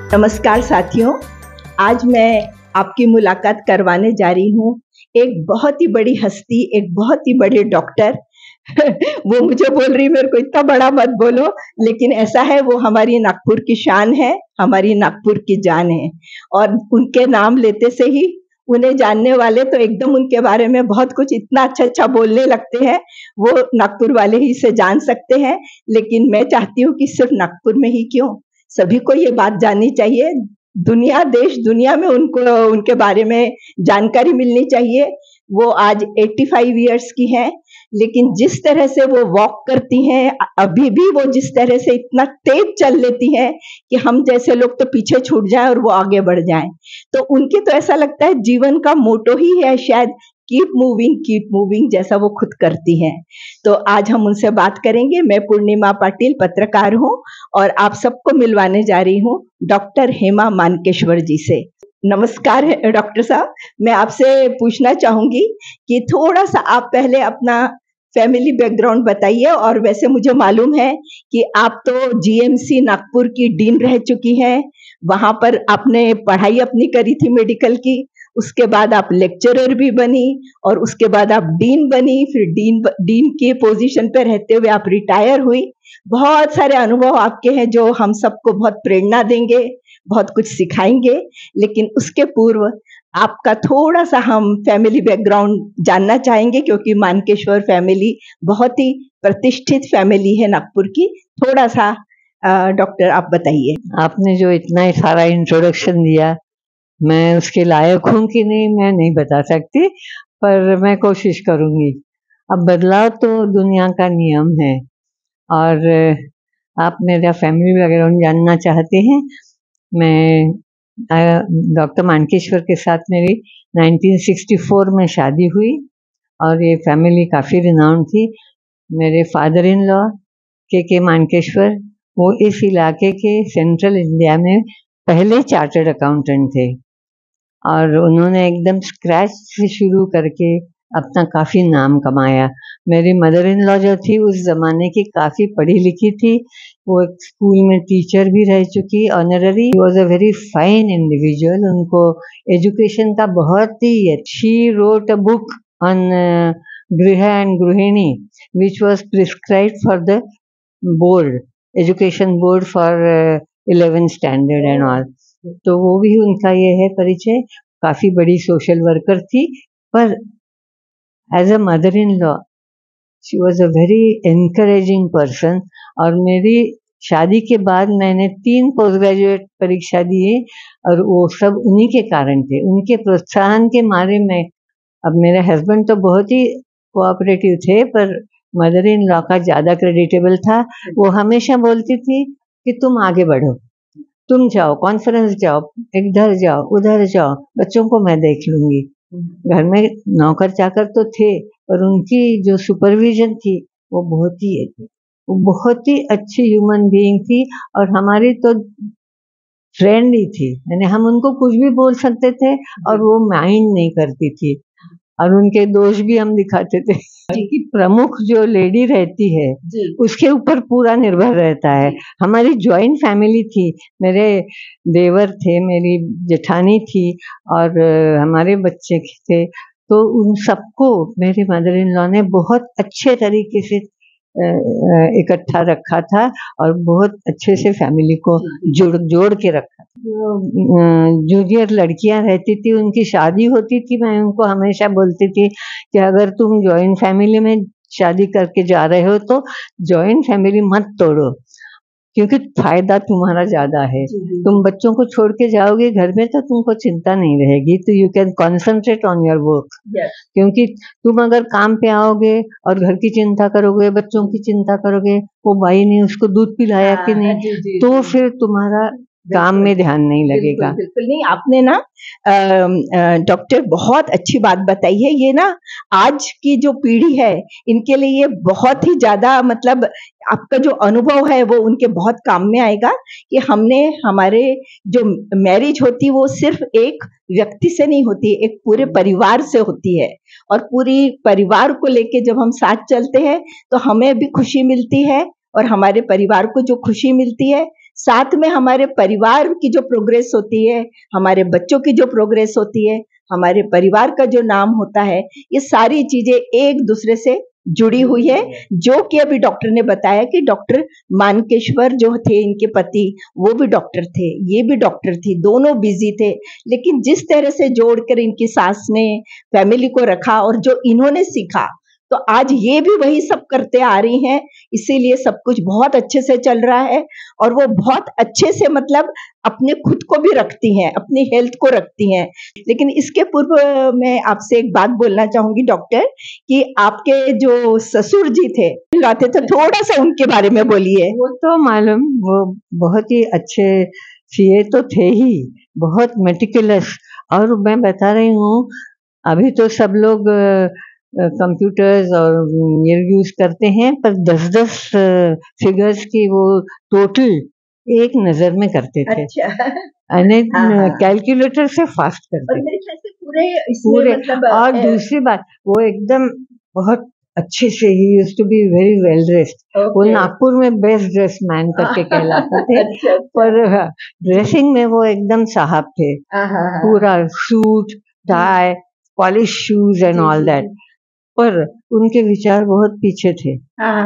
नमस्कार साथियों, आज मैं आपकी मुलाकात करवाने जा रही हूँ एक बहुत ही बड़ी हस्ती, एक बहुत ही बड़े डॉक्टर। वो मुझे बोल रही मेरे को इतना बड़ा मत बोलो, लेकिन ऐसा है, वो हमारी नागपुर की शान है, हमारी नागपुर की जान है। और उनके नाम लेते से ही उन्हें जानने वाले तो एकदम उनके बारे में बहुत कुछ इतना अच्छा बोलने लगते हैं, वो नागपुर वाले ही से जान सकते हैं। लेकिन मैं चाहती हूँ कि सिर्फ नागपुर में ही क्यों, सभी को ये बात जाननी चाहिए। दुनिया, देश दुनिया में उनको, उनके बारे में जानकारी मिलनी चाहिए। वो आज 85 इयर्स की हैं, लेकिन जिस तरह से वो वॉक करती हैं, अभी भी वो जिस तरह से इतना तेज चल लेती हैं कि हम जैसे लोग तो पीछे छूट जाएं और वो आगे बढ़ जाएं। तो उनके तो ऐसा लगता है जीवन का मोटो ही है शायद, कीप मूविंग, जैसा वो खुद करती हैं। तो आज हम उनसे बात करेंगे। मैं पूर्णिमा पाटिल पत्रकार हूँ और आप सबको मिलवाने जा रही हूँ डॉक्टर हेमा मानकेश्वर जी से। नमस्कार डॉक्टर साहब, मैं आपसे पूछना चाहूंगी कि थोड़ा सा आप पहले अपना फैमिली बैकग्राउंड बताइए। और वैसे मुझे मालूम है कि आप तो जीएमसी नागपुर की डीन रह चुकी हैं, वहां पर आपने पढ़ाई अपनी करी थी मेडिकल की, उसके बाद आप लेक्चरर भी बनी और उसके बाद आप डीन बनी, फिर डीन के पोजीशन पे रहते हुए आप रिटायर हुई। बहुत सारे अनुभव आपके हैं जो हम सबको बहुत प्रेरणा देंगे, बहुत कुछ सिखाएंगे। लेकिन उसके पूर्व आपका थोड़ा सा हम फैमिली बैकग्राउंड जानना चाहेंगे, क्योंकि मानकेश्वर फैमिली बहुत ही प्रतिष्ठित फैमिली है नागपुर की। थोड़ा सा डॉक्टर आप बताइए। आपने जो इतना सारा इंट्रोडक्शन दिया, मैं उसके लायक हूँ कि नहीं मैं नहीं बता सकती, पर मैं कोशिश करूँगी। अब बदलाव तो दुनिया का नियम है। और आप मेरा फैमिली बैकग्राउंड जानना चाहते हैं। मैं डॉक्टर मानकेश्वर के साथ मेरी 1964 में शादी हुई और ये फैमिली काफ़ी रिनाउंड थी। मेरे फादर इन लॉ के मानकेश्वर, वो इस इलाके के सेंट्रल इंडिया में पहले चार्टर्ड अकाउंटेंट थे और उन्होंने एकदम स्क्रैच से शुरू करके अपना काफ़ी नाम कमाया। मेरी मदर इन लॉ जो थी उस ज़माने की काफ़ी पढ़ी लिखी थी, वो एक स्कूल में टीचर भी रह चुकी, honorary. Was a very fine individual. उनको एजुकेशन का बहुत ही, she wrote a book on गृह एंड गृहिणी which was prescribed for the board, education board for 11th standard and all. तो वो भी उनका ये है परिचय। काफ़ी बड़ी सोशल वर्कर थी, पर as a mother in law she was a very encouraging person. और मेरी शादी के बाद मैंने 3 पोस्ट ग्रेजुएट परीक्षा दिए और वो सब उन्हीं के कारण थे, उनके प्रोत्साहन के मारे में। अब मेरे हस्बैंड तो बहुत ही कोऑपरेटिव थे, पर मदर इन लॉ का ज़्यादा क्रेडिटेबल था। वो हमेशा बोलती थी कि तुम आगे बढ़ो, तुम जाओ, कॉन्फ्रेंस जाओ, इधर जाओ, उधर जाओ, बच्चों को मैं देख लूँगी। घर में नौकर चाकर तो थे, पर उनकी जो सुपरविजन थी वो बहुत ही अच्छी ह्यूमन बीइंग थी और हमारी तो फ्रेंड ही थी। यानी हम उनको कुछ भी बोल सकते थे और वो माइंड नहीं करती थी, और उनके दोष भी हम दिखाते थे। कि प्रमुख जो लेडी रहती है उसके ऊपर पूरा निर्भर रहता है। हमारी जॉइंट फैमिली थी, मेरे देवर थे, मेरी जेठानी थी और हमारे बच्चे थे। तो उन सबको मेरे मदर इन लॉ ने बहुत अच्छे तरीके से इकट्ठा रखा था और बहुत अच्छे से फैमिली को जोड़ के रखा। जूनियर लड़कियां रहती थी, उनकी शादी होती थी, मैं उनको हमेशा बोलती थी कि अगर तुम जॉइंट फैमिली में शादी करके जा रहे हो तो जॉइंट फैमिली मत तोड़ो, क्योंकि फायदा तुम्हारा ज्यादा है। तुम बच्चों को छोड़ के जाओगे घर में तो तुमको चिंता नहीं रहेगी, तो you can concentrate on your work. क्योंकि तुम अगर काम पे आओगे और घर की चिंता करोगे, बच्चों की चिंता करोगे, वो भाई ने उसको दूध पिलाया कि नहीं, तो फिर तुम्हारा काम में ध्यान नहीं लगेगा। बिल्कुल नहीं, आपने ना डॉक्टर बहुत अच्छी बात बताई है। ये ना आज की जो पीढ़ी है इनके लिए ये बहुत ही ज्यादा, मतलब आपका जो अनुभव है वो उनके बहुत काम में आएगा। कि हमने, हमारे जो मैरिज होती है वो सिर्फ एक व्यक्ति से नहीं होती, एक पूरे परिवार से होती है। और पूरी परिवार को लेके जब हम साथ चलते हैं तो हमें भी खुशी मिलती है और हमारे परिवार को जो खुशी मिलती है, साथ में हमारे परिवार की जो प्रोग्रेस होती है, हमारे बच्चों की जो प्रोग्रेस होती है, हमारे परिवार का जो नाम होता है, ये सारी चीजें एक दूसरे से जुड़ी हुई है। जो कि अभी डॉक्टर ने बताया कि डॉक्टर मानकेश्वर जो थे इनके पति, वो भी डॉक्टर थे, ये भी डॉक्टर थी, दोनों बिजी थे, लेकिन जिस तरह से जोड़कर इनकी सास ने फैमिली को रखा और जो इन्होंने सीखा, तो आज ये भी वही सब करते आ रही हैं, इसीलिए सब कुछ बहुत अच्छे से चल रहा है। और वो बहुत अच्छे से मतलब अपने खुद को भी रखती हैं, अपनी हेल्थ को रखती हैं। लेकिन इसके पूर्व मैं आपसे एक बात बोलना चाहूंगी डॉक्टर, कि आपके जो ससुर जी थे लाते, तो थोड़ा सा उनके बारे में बोलिए। वो तो मालूम, वो बहुत ही अच्छे सीए तो थे ही, बहुत मेटिकुलस। और मैं बता रही हूँ, अभी तो सब लोग कंप्यूटर्स और ये यूज करते हैं, पर 10-10 फिगर्स की वो टोटल एक नजर में करते थे। अच्छा। कैलकुलेटर से फास्ट करते और मेरे ख्याल से पूरे पूरे। मतलब और दूसरी बात, वो एकदम बहुत अच्छे से, he used to be very well dressed. वो नागपुर में बेस्ट ड्रेस मैन करके कहलाते थे। अच्छा, पर ड्रेसिंग में वो एकदम साहब थे, पूरा suit, tie, polish shoes and all that. पर उनके विचार बहुत पीछे थे।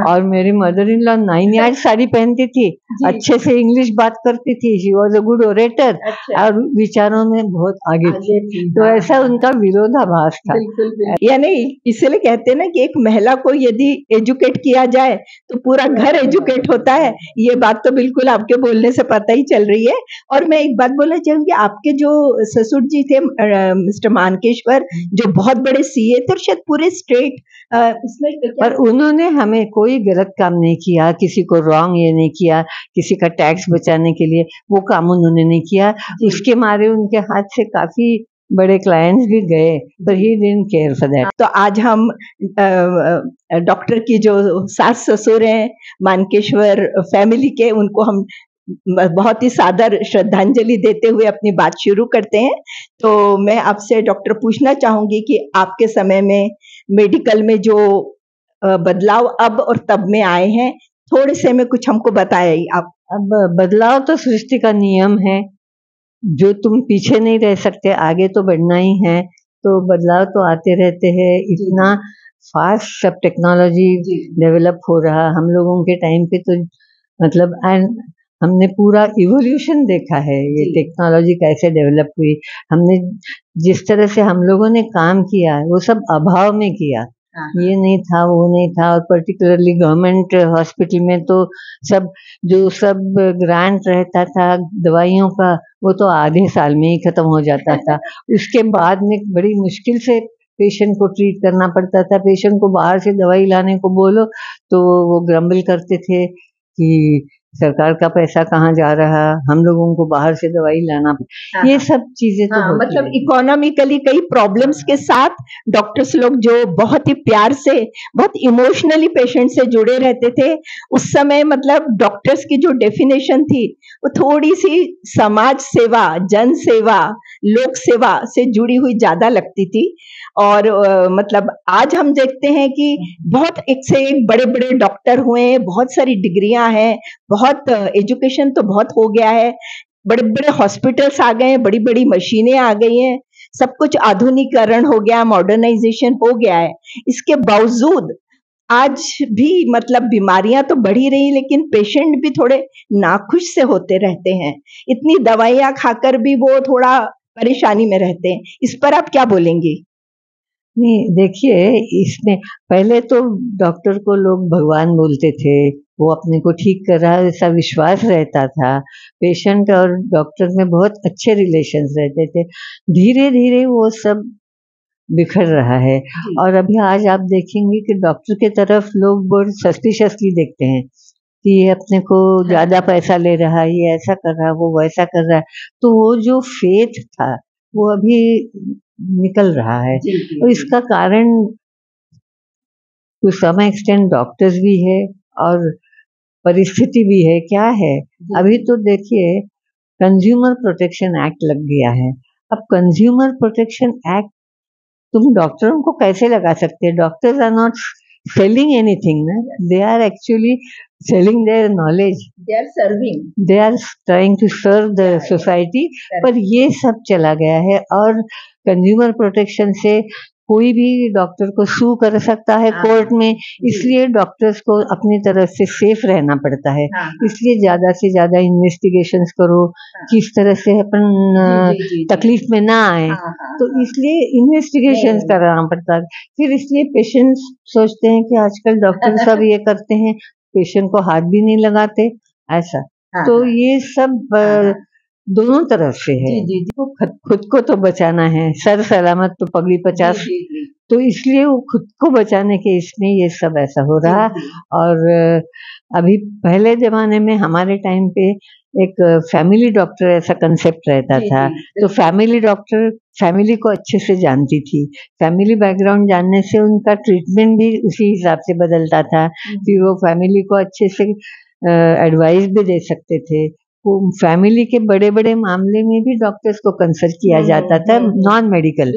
और मेरी mother in law 9 yard sari पहनती थी, अच्छे से इंग्लिश बात करती थी, she was a good orator, और विचारों में बहुत आगे थी। तो ऐसा उनका विरोधाभास था। यानी इसलिए कहते हैं ना कि एक महिला को यदि एजुकेट किया जाए तो पूरा घर एजुकेट होता है। ये बात तो बिल्कुल आपके बोलने से पता ही चल रही है। और मैं एक बात बोलना चाहूंगी, आपके जो ससुर जी थे मिस्टर मानकेश्वर, जो बहुत बड़े सीए थे और शायद पूरे स्टेट उसमें, पर उन्होंने हमें कोई गलत काम नहीं किया, किसी को रॉन्ग ये नहीं किया, किसी का टैक्स बचाने के लिए वो काम उन्होंने नहीं किया। उसके मारे उनके हाथ से काफी बड़े क्लाइंट्स भी गए, पर he didn't care for that. तो आज हम डॉक्टर की जो सास ससुर हैं मानकेश्वर फैमिली के, उनको हम बहुत ही सादर श्रद्धांजलि देते हुए अपनी बात शुरू करते हैं। तो मैं आपसे डॉक्टर पूछना चाहूंगी कि आपके समय में मेडिकल में जो बदलाव अब और तब में आए हैं, थोड़े से में कुछ हमको बताइए आप। अब बदलाव तो सृष्टि का नियम है, जो तुम पीछे नहीं रह सकते, आगे तो बढ़ना ही है। तो बदलाव तो आते रहते हैं। इतना फास्ट सब टेक्नोलॉजी डेवलप हो रहा, हम लोगों के टाइम पे तो मतलब, एंड हमने पूरा इवोल्यूशन देखा है, ये टेक्नोलॉजी कैसे डेवलप हुई। हमने जिस तरह से हम लोगों ने काम किया, वो सब अभाव में किया, ये नहीं था, वो नहीं था। और पर्टिकुलरली गवर्नमेंट हॉस्पिटल में तो सब ग्रांट रहता था दवाइयों का, वो तो आधे साल में ही खत्म हो जाता था। उसके बाद में बड़ी मुश्किल से पेशेंट को ट्रीट करना पड़ता था। पेशेंट को बाहर से दवाई लाने को बोलो तो वो ग्रम्बल करते थे कि सरकार का पैसा कहाँ जा रहा, हम लोगों को बाहर से दवाई लाना। ये सब चीजें तो मतलब इकोनॉमिकली कई प्रॉब्लम्स के साथ डॉक्टर्स लोग जो बहुत ही प्यार से, बहुत इमोशनली पेशेंट से जुड़े रहते थे, उस समय मतलब डॉक्टर्स की जो डेफिनेशन थी वो थोड़ी सी समाज सेवा, जन सेवा, लोक सेवा से जुड़ी हुई ज्यादा लगती थी। और मतलब आज हम देखते हैं कि बहुत एक से एक बड़े बड़े डॉक्टर हुए, बहुत सारी डिग्रियां हैं, बहुत एजुकेशन तो बहुत हो गया है, बड़े बड़े हॉस्पिटल्स आ गए हैं, बड़ी बड़ी मशीनें आ गई हैं, सब कुछ आधुनिकीकरण हो गया, मॉडर्नाइजेशन हो गया है। इसके बावजूद आज भी मतलब बीमारियां तो बढ़ी रही, लेकिन पेशेंट भी थोड़े नाखुश से होते रहते हैं। इतनी दवाइयां खाकर भी वो थोड़ा परेशानी में रहते हैं। इस पर आप क्या बोलेंगी? नहीं, देखिए, इसमें पहले तो डॉक्टर को लोग भगवान बोलते थे, वो अपने को ठीक कर रहा है ऐसा विश्वास रहता था। पेशेंट और डॉक्टर में बहुत अच्छे रिलेशंस रहते थे। धीरे धीरे वो सब बिखर रहा है। और अभी आज आप देखेंगे कि डॉक्टर के तरफ लोग बहुत सस्पिशियसली देखते हैं कि ये अपने को ज्यादा पैसा ले रहा है, ये ऐसा कर रहा है, वो वैसा कर रहा है। तो वो जो फेथ था वो अभी निकल रहा है। तो इसका कारण टू सम एक्सटेंट डॉक्टर्स भी है और परिस्थिति भी है। क्या है, अभी तो देखिए कंज्यूमर प्रोटेक्शन एक्ट लग गया है। अब कंज्यूमर प्रोटेक्शन एक्ट तुम डॉक्टरों को कैसे लगा सकते हैं? Doctors are not selling anything ना, they are actually selling their knowledge, they are serving, they are trying to serve the society, पर ये सब चला गया है। और कंज्यूमर प्रोटेक्शन से कोई भी डॉक्टर को सू कर सकता है कोर्ट में, इसलिए डॉक्टर्स को अपनी तरफ से सेफ रहना पड़ता है। इसलिए ज्यादा से ज्यादा इन्वेस्टिगेशंस करो, किस तरह से अपन तकलीफ में ना आए, तो इसलिए इन्वेस्टिगेशंस कराना पड़ता है। फिर इसलिए पेशेंट्स सोचते हैं कि आजकल डॉक्टर सब ये करते हैं, पेशेंट को हाथ भी नहीं लगाते, ऐसा। तो ये सब दोनों तरफ से है। वो खुद को तो बचाना है, सर सलामत तो पगड़ी 50, तो इसलिए वो खुद को बचाने के इसमें ये सब ऐसा हो रहा। और अभी पहले जमाने में हमारे टाइम पे एक फैमिली डॉक्टर ऐसा कंसेप्ट रहता था, तो फैमिली डॉक्टर फैमिली को अच्छे से जानती थी, फैमिली बैकग्राउंड जानने से उनका ट्रीटमेंट भी उसी हिसाब से बदलता था। फिर वो फैमिली को अच्छे से एडवाइस भी दे सकते थे। वो फैमिली के बड़े बड़े मामले में भी डॉक्टर्स को कंसल्ट किया जाता था, नॉन मेडिकल।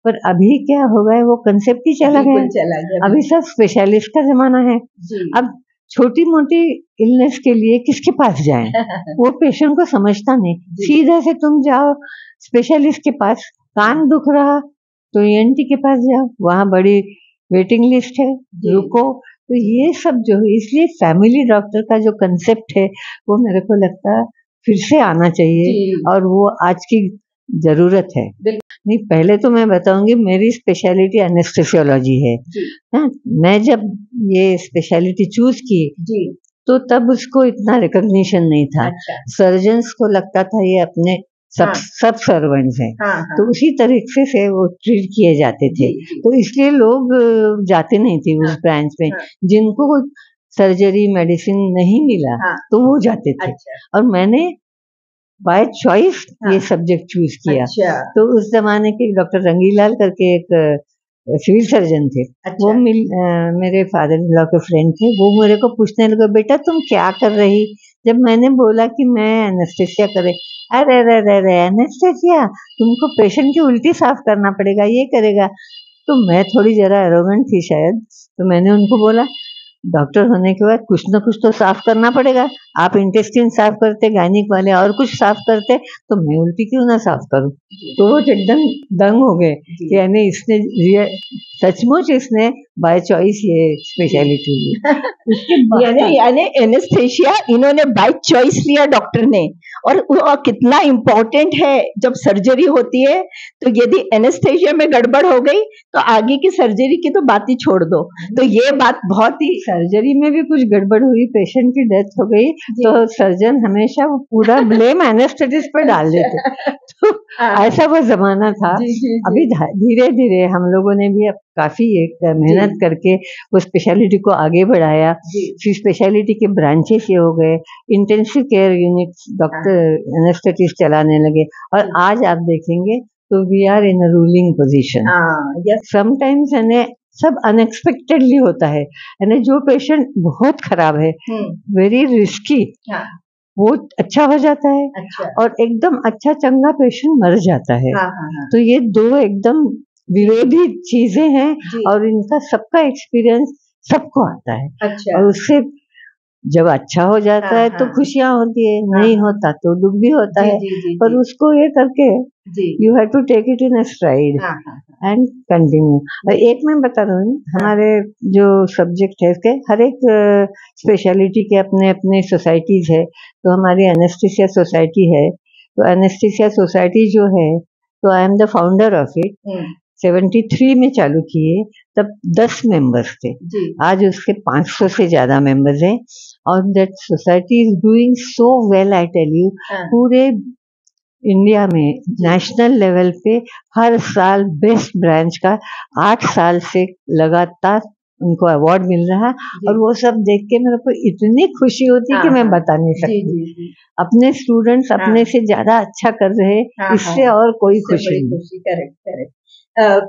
पर अभी क्या हो गया, वो कंसेप्ट ही चला गया। अभी सब स्पेशलिस्ट का जमाना है। अब छोटी मोटी इलनेस के लिए किसके पास जाएं? वो पेशेंट को समझता नहीं, सीधा से तुम जाओ स्पेशलिस्ट के पास। कान दुख रहा तो ENT के पास जाओ, वहाँ बड़ी वेटिंग लिस्ट है, रुको। तो ये सब जो है, इसलिए फैमिली डॉक्टर का जो कंसेप्ट है वो मेरे को लगता है फिर से आना चाहिए, और वो आज की जरूरत है। नहीं, पहले तो मैं बताऊंगी, मेरी स्पेशलिटी एनेस्थेसियोलॉजी है। मैं जब ये स्पेशलिटी चूज की तो तब उसको इतना रिकॉग्निशन नहीं था। सर्जन्स को लगता था ये अपने सब सर्वेंट्स हैं, तो उसी तरीके से वो ट्रीट किए जाते थे। तो इसलिए लोग जाते नहीं थे उस ब्रांच में। जिनको सर्जरी मेडिसिन नहीं मिला तो वो जाते थे। और मैंने बाय चॉइस ये सब्जेक्ट चूज किया। तो उस जमाने के डॉक्टर रंगीलाल करके एक सिविल सर्जन थे, वो मेरे फादर इन लॉ के फ्रेंड थे। वो मेरे को पूछने लगे, बेटा तुम क्या कर रही? जब मैंने बोला कि मैं एनेस्थेसिया करे, अरे एनेस्थेसिया, तुमको पेशेंट की उल्टी साफ करना पड़ेगा, ये करेगा। तो मैं थोड़ी जरा एरोगेंट थी शायद, तो मैंने उनको बोला, डॉक्टर होने के बाद कुछ ना कुछ तो साफ करना पड़ेगा। आप इंटेस्टाइन साफ करते, गायनिक वाले और कुछ साफ करते, तो मैं उल्टी क्यों ना साफ करूं? तो वो एकदम दंग हो गए कि यानी इसने सचमुच इसने बाय चॉइस ये स्पेशलिटी ली। यानी एनेस्थेसिया इन्होंने बाय चॉइस लिया डॉक्टर ने। और कितना इम्पोर्टेंट है, जब सर्जरी होती है तो यदि एनेस्थेसिया में गड़बड़ हो गई तो आगे की सर्जरी की तो बात ही छोड़ दो। तो ये बात बहुत ही, सर्जरी में भी कुछ गड़बड़ हुई, पेशेंट की डेथ हो गई, तो सर्जन हमेशा वो पूरा ब्लेम एनेस्थेटिस्ट पे डाल देते। तो ऐसा वो जमाना था। अभी धीरे धीरे हम लोगों ने भी अब काफी मेहनत करके वो स्पेशलिटी को आगे बढ़ाया। फिर स्पेशलिटी के ब्रांचेस ये हो गए, intensive care unit doctor anaesthetist चलाने लगे। और आज आप देखेंगे तो we are in a ruling position. Sometimes सब अनएक्सपेक्टेडली होता है, यानी जो पेशेंट बहुत खराब है, वेरी रिस्की, वो अच्छा हो जाता है। और एकदम अच्छा चंगा पेशेंट मर जाता है। तो ये दो एकदम विरोधी चीजें हैं, और इनका सबका एक्सपीरियंस सबको आता है। और उससे जब अच्छा हो जाता है तो खुशियां होती है, नहीं होता तो दुख भी होता है। पर उसको ये करके you have to take it in a stride and continue. एक मैं बता रहा हूँ, हमारे जो सब्जेक्ट है इसके हर एक स्पेशलिटी के अपने अपने सोसाइटीज है। तो हमारी एनेस्थीसिया सोसाइटी है, तो एनेस्थीसिया सोसाइटी जो है, तो I am the founder of it. 73 में चालू किए, तब 10 मेंबर्स थे, आज उसके 500 से ज्यादा मेंबर्स हैं। और that society is doing so well, I tell you. पूरे इंडिया में नेशनल लेवल पे हर साल बेस्ट ब्रांच का 8 साल से लगातार उनको अवार्ड मिल रहा है। और वो सब देख के मेरे को इतनी खुशी होती है कि मैं बता नहीं सकती। अपने स्टूडेंट्स अपने से ज्यादा अच्छा कर रहे, इससे और कोई खुशी नहीं। करेक्ट।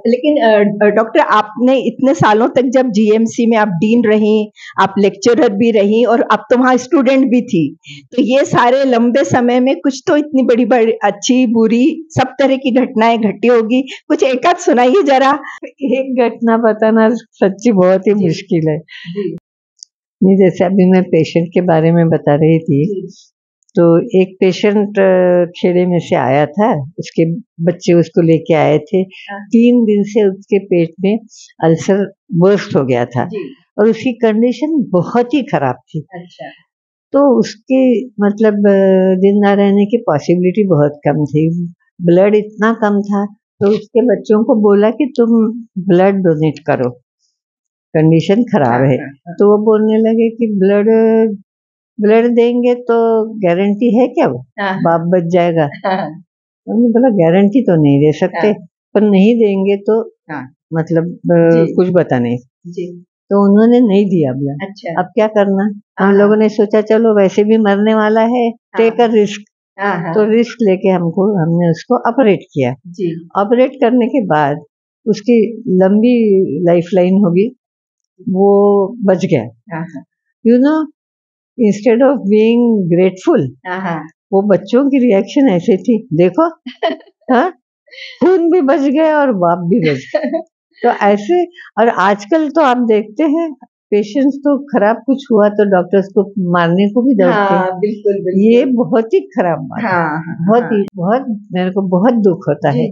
लेकिन डॉक्टर, आपने इतने सालों तक जब GMC में आप डीन रही, आप लेक्चरर भी रही, और आप तो वहाँ स्टूडेंट भी थी, तो ये सारे लंबे समय में कुछ तो इतनी बड़ी बड़ी अच्छी बुरी सब तरह की घटनाएं घटी होगी, कुछ एक आध सुनाइए जरा। एक घटना बताना सच्ची बहुत ही मुश्किल है। नहीं, जैसे अभी मैं पेशेंट के बारे में बता रही थी, तो एक पेशेंट खेड़े में से आया था, उसके बच्चे उसको लेके आए थे। 3 दिन से उसके पेट में अल्सर बर्स्ट हो गया था और उसकी कंडीशन बहुत ही खराब थी। अच्छा। तो उसके मतलब जिंदा रहने की पॉसिबिलिटी बहुत कम थी, ब्लड इतना कम था। तो उसके बच्चों को बोला कि तुम ब्लड डोनेट करो, कंडीशन खराब है। तो वो बोलने लगे कि ब्लड देंगे तो गारंटी है क्या वो बाप बच जाएगा? हमने बोला गारंटी तो नहीं दे सकते, पर नहीं देंगे तो मतलब कुछ बता नहीं। तो उन्होंने नहीं दिया ब्लड। अच्छा। अब क्या करना? हम लोगों ने सोचा चलो वैसे भी मरने वाला है, टेक अ रिस्क। तो रिस्क लेके हमने उसको ऑपरेट किया। ऑपरेट करने के बाद उसकी लंबी लाइफ लाइन होगी, वो बच गया। You know, instead of being grateful, वो बच्चों की रिएक्शन ऐसे थी, देखो हाँ, खून भी बच गया और बाप भी बच गया। तो ऐसे, और आजकल तो आप देखते हैं पेशेंट्स तो खराब कुछ हुआ तो डॉक्टर्स को मारने को भी डरते हैं। बिल्कुल, बिल्कुल। ये बहुत ही खराब बात है। बहुत मेरे को बहुत दुख होता है।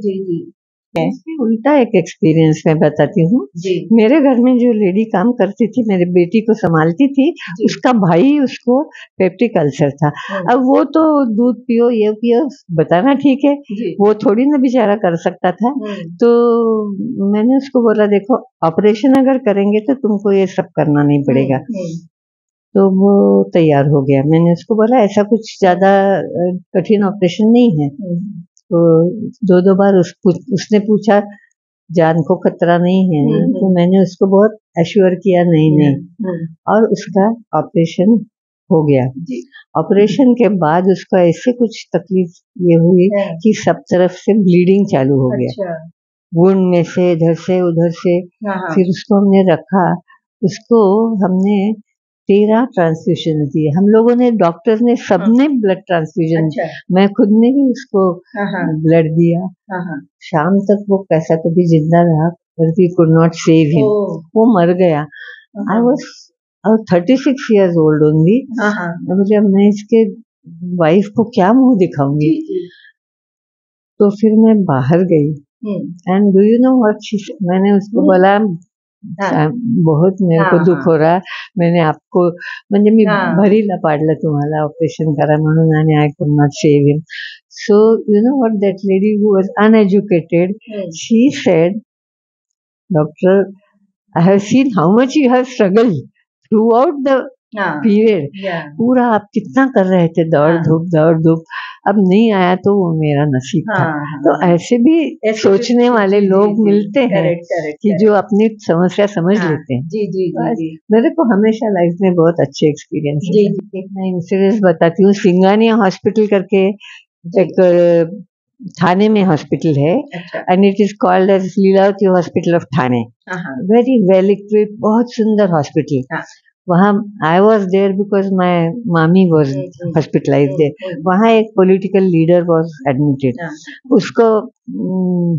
ऐसे उल्टा एक एक्सपीरियंस मैं बताती हूँ। मेरे घर में जो लेडी काम करती थी, मेरी बेटी को संभालती थी, उसका भाई, उसको पेप्टिक अल्सर था। अब वो तो दूध पियो ये पियो बताना ठीक है, वो थोड़ी ना बेचारा कर सकता था। तो मैंने उसको बोला देखो ऑपरेशन अगर करेंगे तो तुमको ये सब करना नहीं पड़ेगा। तो वो तैयार हो गया। मैंने उसको बोला ऐसा कुछ ज्यादा कठिन ऑपरेशन नहीं है। तो 2 बार उसने पूछा जान को खतरा नहीं है ना? तो मैंने उसको बहुत एश्योर किया नहीं। और उसका ऑपरेशन हो गया। ऑपरेशन के बाद उसका ऐसे कुछ तकलीफ ये हुई कि सब तरफ से ब्लीडिंग चालू हो गया। वुंड में से इधर से उधर से। फिर उसको हमने रखा, उसको हमने 13 ट्रांसफ्यूजन दिए हम लोगों ने, डॉक्टर्स ने सबने ब्लड ट्रांसफ्यूजन। मैं खुद ने भी उसको ब्लड दिया। शाम तक वो कैसा कभी जिंदा रहा, पर we could not save him, वो मर गया। I was 36 years old only. मतलब मैं इसके वाइफ को क्या मुंह दिखाऊंगी? तो फिर मैं बाहर गई and do you know what she, मैंने उसको बोला बहुत मेरे को दुख हो रहा, मैंने आपको म्हणजे मी भरीला पाडलं तुम्हाला ऑपरेशन करा म्हणून आणि I could not save him. So you know what, that lady who was uneducated, she said, doctor, I have seen how much you have struggled throughout the period. पूरा आप कितना कर रहे थे, दौड़ धूप, अब नहीं आया तो वो मेरा नसीब था। तो ऐसे भी सोचने वाले लोग मिलते हैं कि जो अपनी समस्या समझ लेते हैं। मेरे को हमेशा लाइफ में बहुत अच्छे एक्सपीरियंस है। एक मैं इंसिडेंस बताती हूँ। सिंगानिया हॉस्पिटल करके एक थाने में हॉस्पिटल है, and it is called as Lilavati hospital of Thane. Very well equipped, बहुत सुंदर हॉस्पिटल। वहाँ I was there because my mami was hospitalise there. वहाँ एक पॉलिटिकल लीडर वॉज एडमिटेड। उसको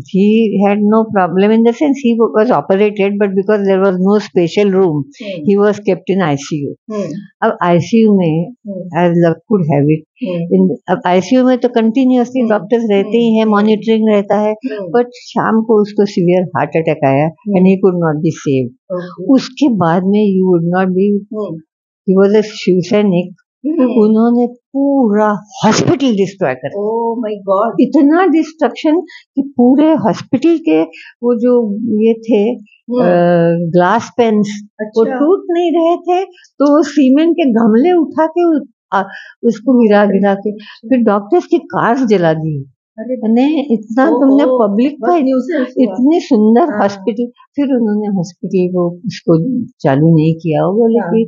he had no problem in the sense he was operated, but because there was no special room he was kept in ICU। अब ICU में as luck could have it, अब ICU में तो continuously doctors रहते ही हैं, monitoring रहता है। But शाम को उसको सीवियर हार्ट अटैक आया and he could not be saved. उसके बाद में you would not be, he was a Shiv Sainik, उन्होंने पूरा हॉस्पिटल डिस्ट्रॉय कर दिया। ओह माय गॉड, इतना डिस्ट्रक्शन कि पूरे हॉस्पिटल के वो जो ये थे ग्लास पेन्स, वो टूट नहीं रहे थे, तो वो सीमेंट के गमले उठा के उसको गिरा के फिर डॉक्टर्स की कार्स जला दी। ने इतना तुमने पब्लिक का इतने सुंदर हॉस्पिटल, फिर उन्होंने हॉस्पिटल को उसको चालू नहीं किया। वो बोले कि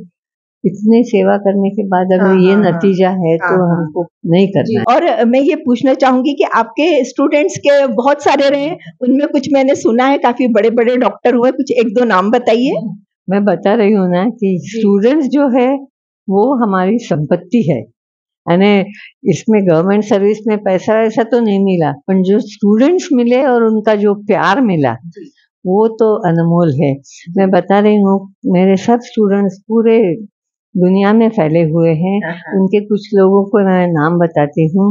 इतने सेवा करने के बाद अगर ये नतीजा है तो हमको नहीं करना। और मैं ये पूछना चाहूंगी कि आपके स्टूडेंट्स के बहुत सारे रहे, उनमें कुछ मैंने सुना है काफी बड़े बड़े डॉक्टर हुए, कुछ 1-2 नाम बताइए। मैं बता रही हूँ ना कि स्टूडेंट्स जो है वो हमारी संपत्ति है। यानी इसमें गवर्नमेंट सर्विस में पैसा वैसा तो नहीं मिला, पर जो स्टूडेंट्स मिले और उनका जो प्यार मिला वो तो अनमोल है। मैं बता रही हूँ, मेरे सब स्टूडेंट्स पूरे दुनिया में फैले हुए हैं। उनके कुछ लोगों को मैं नाम बताती हूँ।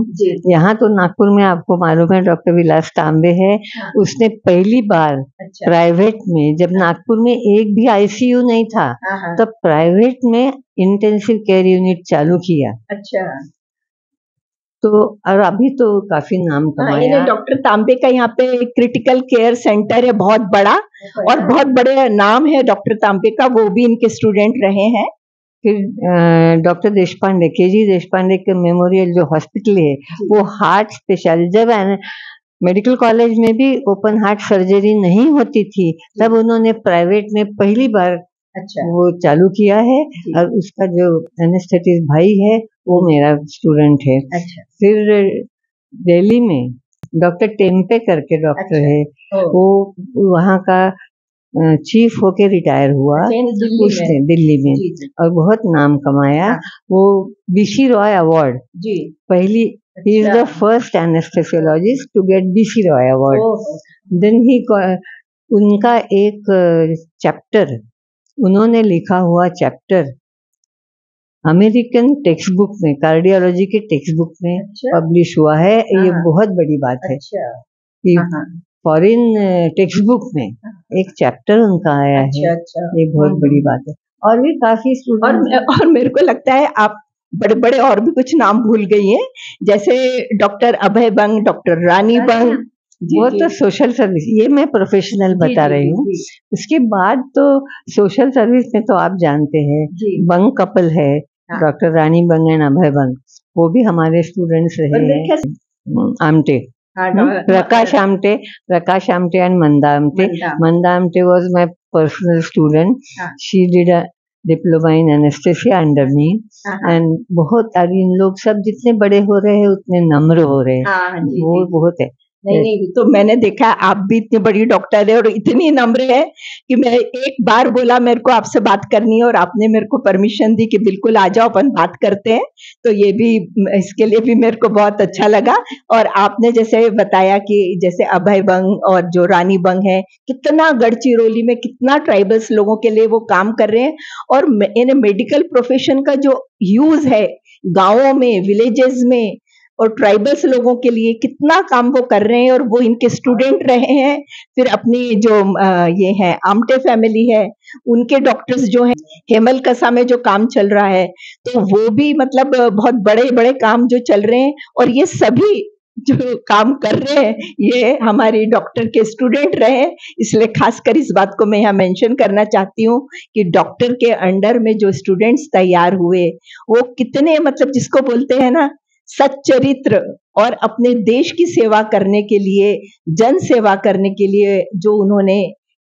यहाँ तो नागपुर में आपको मालूम है डॉक्टर विलास तांबे है। उसने पहली बार प्राइवेट में, जब नागपुर में एक भी आईसीयू नहीं था, तब प्राइवेट में इंटेंसिव केयर यूनिट चालू किया। अच्छा। तो और अभी तो काफी नाम कमाया। डॉक्टर तांबे का यहाँ पे क्रिटिकल केयर सेंटर है बहुत बड़ा, और बहुत बड़े नाम है डॉक्टर तांबे का, वो भी इनके स्टूडेंट रहे हैं। फिर डॉक्टर देशपांडे, केजी देशपांडे के मेमोरियल जो हॉस्पिटल है वो हार्ट स्पेशल, जब मेडिकल कॉलेज में भी ओपन हार्ट सर्जरी नहीं होती थी तब उन्होंने प्राइवेट में पहली बार वो चालू किया है। और उसका जो एनेस्थेटिस्ट भाई है वो मेरा स्टूडेंट है। फिर दिल्ली में डॉक्टर टेम्पे करके डॉक्टर है, वो वहाँ का चीफ होके रिटायर हुआ उसने दिल्ली में, और बहुत नाम कमाया। वो बीसी रॉय अवार्ड पहली, he is the first anesthesiologist to get BC Roy Award. Then उनका एक चैप्टर, उन्होंने लिखा हुआ चैप्टर अमेरिकन टेक्स्ट बुक में, कार्डियोलॉजी के टेक्स्ट बुक में पब्लिश हुआ है। ये बहुत बड़ी बात है कि फॉरेन टेक्स्ट बुक में एक चैप्टर उनका आया है। ये बहुत बड़ी बात है। और भी काफी और मेरे को लगता है आप बड़े बड़े और भी कुछ नाम भूल गई हैं, जैसे डॉक्टर अभय बंग, डॉक्टर रानी बंग। वो तो सोशल सर्विस, ये मैं प्रोफेशनल बता रही हूँ। उसके बाद तो सोशल सर्विस में तो आप जानते हैं बंग कपल है, doctor Rani Bang and Abhay Bang, वो भी हमारे स्टूडेंट्स रहे हैं। Amte, Prakash Amte and Manda Amte was my personal student. She did a diploma in anaesthesia under me, and बहुत इन लोग सब जितने बड़े हो रहे हैं उतने नम्र हो रहे हैं। वो बहुत है। नहीं, तो मैंने देखा आप भी इतनी बड़ी डॉक्टर है और इतनी नम्र है कि मैं एक बार बोला मेरे को आपसे बात करनी है और आपने मेरे को परमिशन दी कि बिल्कुल आ जाओ अपन बात करते हैं। तो ये भी, इसके लिए भी मेरे को बहुत अच्छा लगा। और आपने जैसे बताया कि जैसे अभय बंग और जो रानी बंग है, कितना गढ़चिरौली में कितना ट्राइबल्स लोगों के लिए वो काम कर रहे हैं, और मेडिकल प्रोफेशन का जो यूज है गाँवों में, विलेजेस में और ट्राइबल्स लोगों के लिए कितना काम वो कर रहे हैं, और वो इनके स्टूडेंट रहे हैं। फिर अपनी जो ये है आमटे फैमिली है, उनके डॉक्टर्स जो हैं हेमल कसा में जो काम चल रहा है, तो वो भी मतलब बहुत बड़े बड़े काम जो चल रहे हैं। और ये सभी जो काम कर रहे हैं ये हमारी डॉक्टर के स्टूडेंट रहे, इसलिए खासकर इस बात को मैं यहाँ मेंशन करना चाहती हूँ कि डॉक्टर के अंडर में जो स्टूडेंट्स तैयार हुए वो कितने, मतलब जिसको बोलते हैं ना सच्चरित्र, और अपने देश की सेवा करने के लिए, जन सेवा करने के लिए जो उन्होंने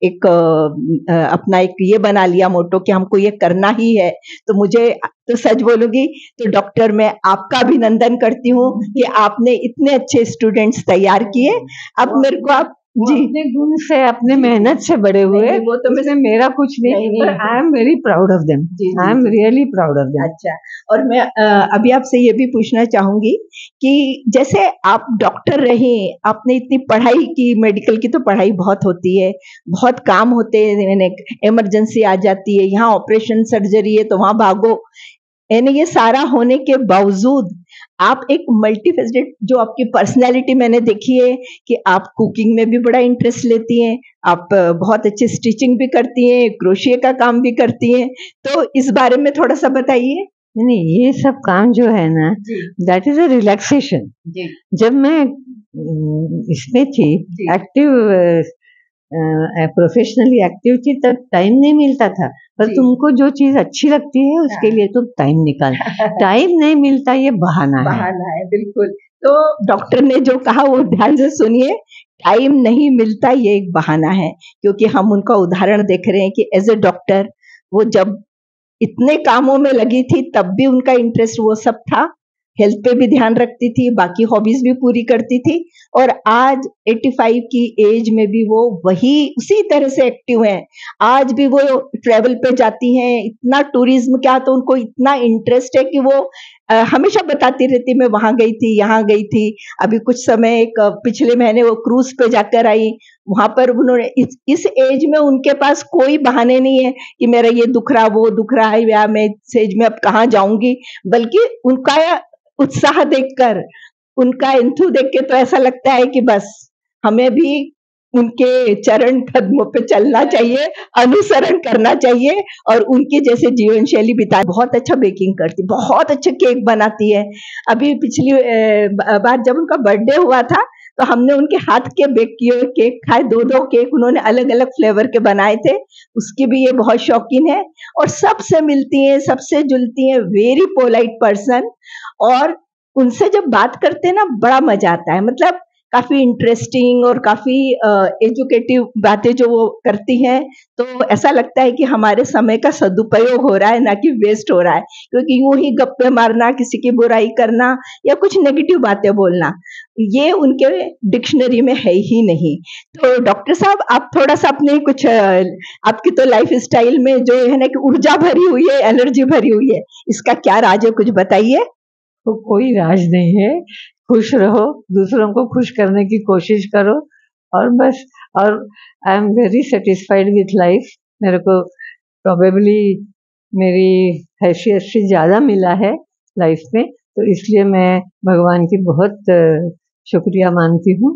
एक अपना एक ये बना लिया मोटो कि हमको ये करना ही है। तो मुझे तो सच बोलूंगी तो डॉक्टर मैं आपका अभिनंदन करती हूँ कि आपने इतने अच्छे स्टूडेंट्स तैयार किए। अब मेरे को आप अपने गुण से, अपने मेहनत से बड़े हुए, वो तो मैं मेरा कुछ नहीं, पर I am very proud of them, I am really proud of them. अच्छा, और मैं अभी आपसे ये भी पूछना चाहूंगी कि जैसे आप डॉक्टर रहे, आपने इतनी पढ़ाई की, मेडिकल की तो पढ़ाई बहुत होती है, बहुत काम होते हैं, इमरजेंसी आ जाती है, यहाँ ऑपरेशन सर्जरी है तो वहां भागो, यानी ये सारा होने के बावजूद आप एक मल्टीफेसेटेड, जो आपकी पर्सनैलिटी मैंने देखी है कि आप कुकिंग में भी बड़ा इंटरेस्ट लेती हैं, आप बहुत अच्छे स्टिचिंग भी करती हैं, क्रोशिया का काम भी करती हैं, तो इस बारे में थोड़ा सा बताइए। नहीं, ये सब काम जो है ना, दैट इज अ रिलैक्सेशन। जब मैं इसमें थी एक्टिव, प्रोफेशनली एक्टिव थी, तब टाइम नहीं मिलता था, पर तुमको जो चीज अच्छी लगती है उसके लिए तुम टाइम निकाल। टाइम नहीं मिलता ये बहाना है। बिल्कुल, तो डॉक्टर ने जो कहा वो ध्यान से सुनिए, टाइम नहीं मिलता ये एक बहाना है, क्योंकि हम उनका उदाहरण देख रहे हैं कि एज ए डॉक्टर वो जब इतने कामों में लगी थी तब भी उनका इंटरेस्ट वो सब था, हेल्थ पे भी ध्यान रखती थी, बाकी हॉबीज भी पूरी करती थी, और आज 85 की एज में भी वो वही उसी तरह से एक्टिव हैं। आज भी वो ट्रैवल पे जाती हैं, इतना टूरिज्म क्या, तो उनको इतना इंटरेस्ट है कि वो हमेशा बताती रहती, मैं वहां गई थी, यहाँ गई थी। अभी कुछ समय पिछले महीने वो क्रूज पे जाकर आई। वहां पर उन्होंने इस एज में उनके पास कोई बहाने नहीं है कि मेरा ये दुख रहा, वो दुख रहा है, या मैं इस एज में अब कहाँ जाऊंगी, बल्कि उनका उत्साह देखकर, उनका एंथू देख के तो ऐसा लगता है कि बस हमें भी उनके चरण कदमों पे चलना चाहिए, अनुसरण करना चाहिए और उनकी जैसे जीवन शैली बिता। बहुत अच्छा बेकिंग करती, बहुत अच्छे केक बनाती है। अभी पिछली बार जब उनका बर्थडे हुआ था तो हमने उनके हाथ के बेक किए हुए केक खाए, 2-2 केक उन्होंने अलग अलग फ्लेवर के बनाए थे। उसकी भी ये बहुत शौकीन है और सबसे मिलती हैं, सबसे जुलती हैं, वेरी पोलाइट पर्सन। और उनसे जब बात करते हैं ना, बड़ा मजा आता है। मतलब काफी इंटरेस्टिंग और काफी एजुकेटिव बातें जो वो करती हैं, तो ऐसा लगता है कि हमारे समय का सदुपयोग हो रहा है, ना कि वेस्ट हो रहा है। क्योंकि यूं ही गप्पे मारना, किसी की बुराई करना या कुछ नेगेटिव बातें बोलना, ये उनके डिक्शनरी में है ही नहीं। तो डॉक्टर साहब, आप थोड़ा सा अपने कुछ आपकी तो लाइफ स्टाइल में जो है ना कि ऊर्जा भरी हुई है, एनर्जी भरी हुई है, इसका क्या राज है, कुछ बताइए। तो कोई राज नहीं है, खुश रहो, दूसरों को खुश करने की कोशिश करो और बस। और I am very satisfied with life. मेरे को प्रोबेबली मेरी हैसियत से ज़्यादा मिला है लाइफ में, तो इसलिए मैं भगवान की बहुत शुक्रिया मानती हूँ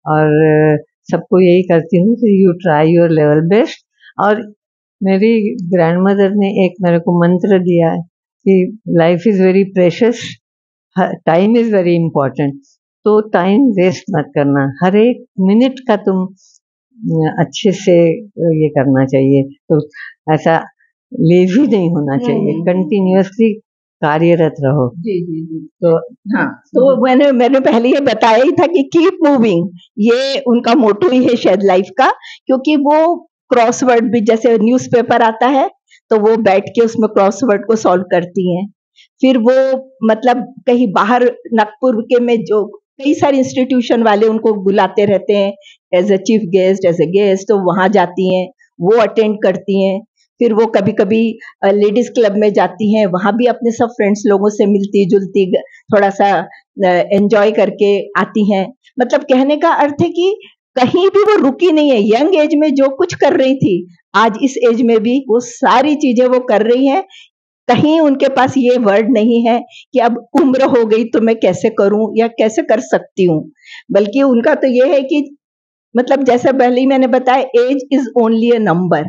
और सबको यही करती हूँ कि you try your level best. और मेरी ग्रैंडमदर ने एक मेरे को मंत्र दिया है कि life is very precious, time is very important, तो टाइम वेस्ट मत करना, हर एक मिनट का तुम अच्छे से ये करना चाहिए। तो ऐसा लेजी नहीं होना चाहिए, कंटिन्यूअसली कार्यरत रहो। जी जी जी। तो हाँ, तो मैंने पहले ये बताया ही था कि कीप मूविंग, ये उनका मोटो ही है शायद लाइफ का। क्योंकि वो क्रॉसवर्ड भी, जैसे न्यूज़पेपर आता है तो वो बैठ के उसमें क्रॉसवर्ड को सॉल्व करती हैं। फिर वो मतलब कहीं बाहर नागपुर के में जो कई सारे इंस्टीट्यूशन वाले उनको बुलाते रहते हैं as a chief guest, as a guest, तो वहां जाती हैं, वो अटेंड करती हैं। फिर वो कभी कभी लेडीज क्लब में जाती हैं, वहां भी अपने सब फ्रेंड्स लोगों से मिलती जुलती, थोड़ा सा एंजॉय करके आती हैं। मतलब कहने का अर्थ है कि कहीं भी वो रुकी नहीं है। यंग एज में जो कुछ कर रही थी, आज इस एज में भी वो सारी चीजें वो कर रही हैं। कहीं उनके पास ये वर्ड नहीं है कि अब उम्र हो गई तो मैं कैसे करूं या कैसे कर सकती हूँ, बल्कि उनका तो ये है कि मतलब जैसे पहले ही मैंने बताया, age is only a number.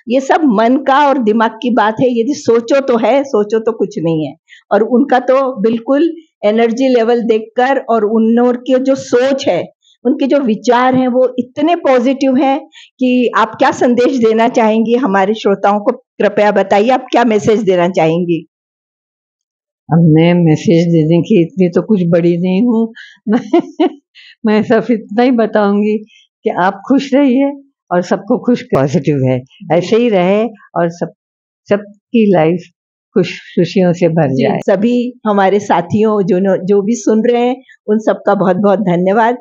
ये सब मन का और दिमाग की बात है, यदि सोचो तो है, सोचो तो कुछ नहीं है। और उनका तो बिल्कुल एनर्जी लेवल देखकर और उनकी जो सोच है, उनके जो विचार हैं, वो इतने पॉजिटिव हैं कि आप क्या संदेश देना चाहेंगी हमारे श्रोताओं को? कृपया बताइए, आप क्या मैसेज देना चाहेंगी? अब मैं मैसेज देने की इतनी तो कुछ बड़ी नहीं हूँ मैं सिर्फ इतना ही बताऊंगी कि आप खुश रहिए और सबको खुश, पॉजिटिव है, ऐसे ही रहे और सबकी लाइफ खुशियों से भर जाए। सभी हमारे साथियों जो भी सुन रहे हैं, उन सबका बहुत बहुत धन्यवाद।